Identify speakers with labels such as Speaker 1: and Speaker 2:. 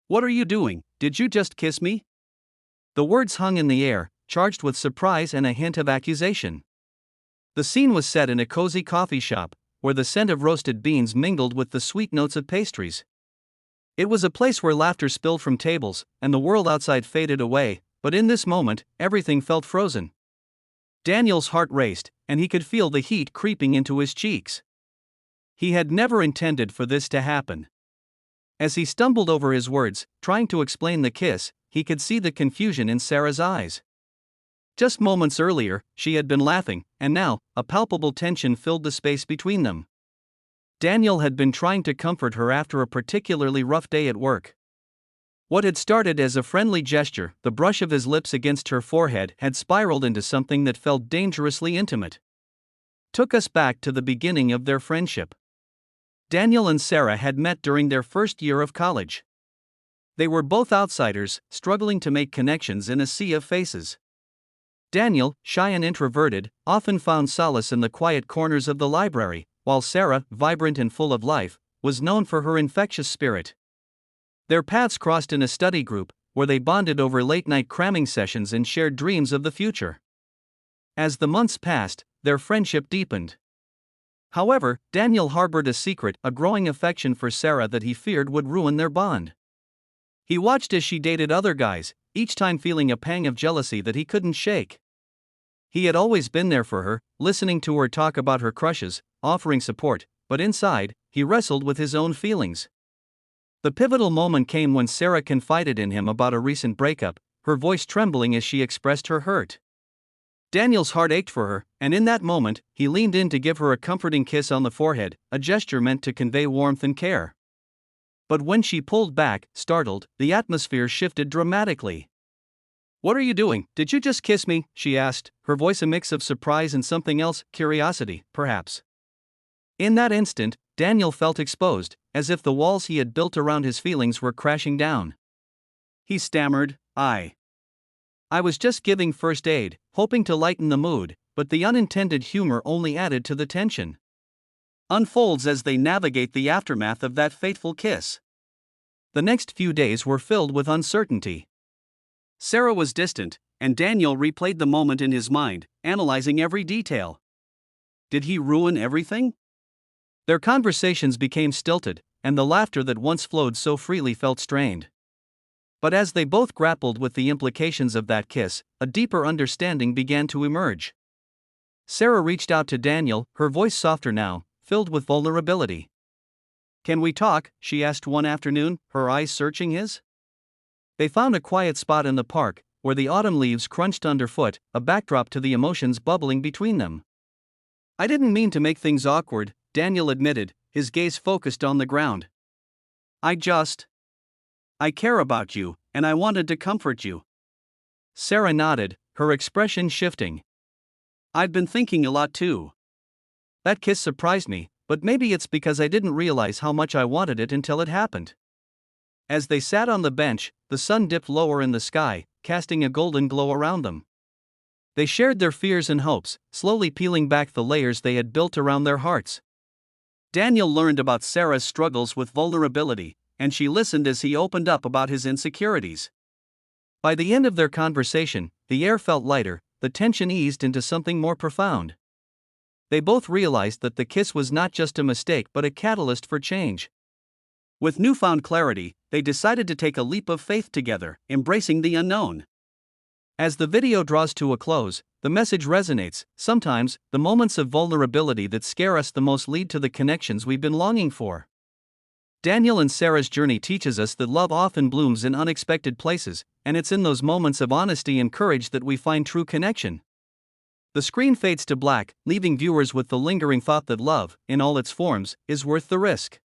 Speaker 1: What are you doing? Did you just kiss me? The words hung in the air, charged with surprise and a hint of accusation. The scene was set in a cozy coffee shop, where the scent of roasted beans mingled with the sweet notes of pastries. It was a place where laughter spilled from tables, and the world outside faded away, but in this moment, everything felt frozen. Daniel's heart raced, and he could feel the heat creeping into his cheeks. He had never intended for this to happen. As he stumbled over his words, trying to explain the kiss, he could see the confusion in Sarah's eyes. Just moments earlier, she had been laughing, and now, a palpable tension filled the space between them. Daniel had been trying to comfort her after a particularly rough day at work. What had started as a friendly gesture, the brush of his lips against her forehead, had spiraled into something that felt dangerously intimate. Took us back to the beginning of their friendship. Daniel and Sarah had met during their first year of college. They were both outsiders, struggling to make connections in a sea of faces. Daniel, shy and introverted, often found solace in the quiet corners of the library, while Sarah, vibrant and full of life, was known for her infectious spirit. Their paths crossed in a study group, where they bonded over late-night cramming sessions and shared dreams of the future. As the months passed, their friendship deepened. However, Daniel harbored a secret, a growing affection for Sarah that he feared would ruin their bond. He watched as she dated other guys, each time feeling a pang of jealousy that he couldn't shake. He had always been there for her, listening to her talk about her crushes, offering support, but inside, he wrestled with his own feelings. The pivotal moment came when Sarah confided in him about a recent breakup, her voice trembling as she expressed her hurt. Daniel's heart ached for her, and in that moment, he leaned in to give her a comforting kiss on the forehead, a gesture meant to convey warmth and care. But when she pulled back, startled, the atmosphere shifted dramatically. "What are you doing? Did you just kiss me?" she asked, her voice a mix of surprise and something else, curiosity, perhaps. In that instant, Daniel felt exposed, as if the walls he had built around his feelings were crashing down. He stammered, I was just giving first aid, hoping to lighten the mood, but the unintended humor only added to the tension. Unfolds as they navigate the aftermath of that fateful kiss. The next few days were filled with uncertainty. Sarah was distant, and Daniel replayed the moment in his mind, analyzing every detail. Did he ruin everything? Their conversations became stilted, and the laughter that once flowed so freely felt strained. But as they both grappled with the implications of that kiss, a deeper understanding began to emerge. Sarah reached out to Daniel, her voice softer now, filled with vulnerability. "Can we talk?" she asked one afternoon, her eyes searching his. They found a quiet spot in the park, where the autumn leaves crunched underfoot, a backdrop to the emotions bubbling between them. "I didn't mean to make things awkward," Daniel admitted, his gaze focused on the ground. I care about you, and I wanted to comfort you." Sarah nodded, her expression shifting. "I'd been thinking a lot too. That kiss surprised me, but maybe it's because I didn't realize how much I wanted it until it happened." As they sat on the bench, the sun dipped lower in the sky, casting a golden glow around them. They shared their fears and hopes, slowly peeling back the layers they had built around their hearts. Daniel learned about Sarah's struggles with vulnerability, and she listened as he opened up about his insecurities. By the end of their conversation, the air felt lighter, the tension eased into something more profound. They both realized that the kiss was not just a mistake but a catalyst for change. With newfound clarity, they decided to take a leap of faith together, embracing the unknown. As the video draws to a close, the message resonates. Sometimes, the moments of vulnerability that scare us the most lead to the connections we've been longing for. Daniel and Sarah's journey teaches us that love often blooms in unexpected places, and it's in those moments of honesty and courage that we find true connection. The screen fades to black, leaving viewers with the lingering thought that love, in all its forms, is worth the risk.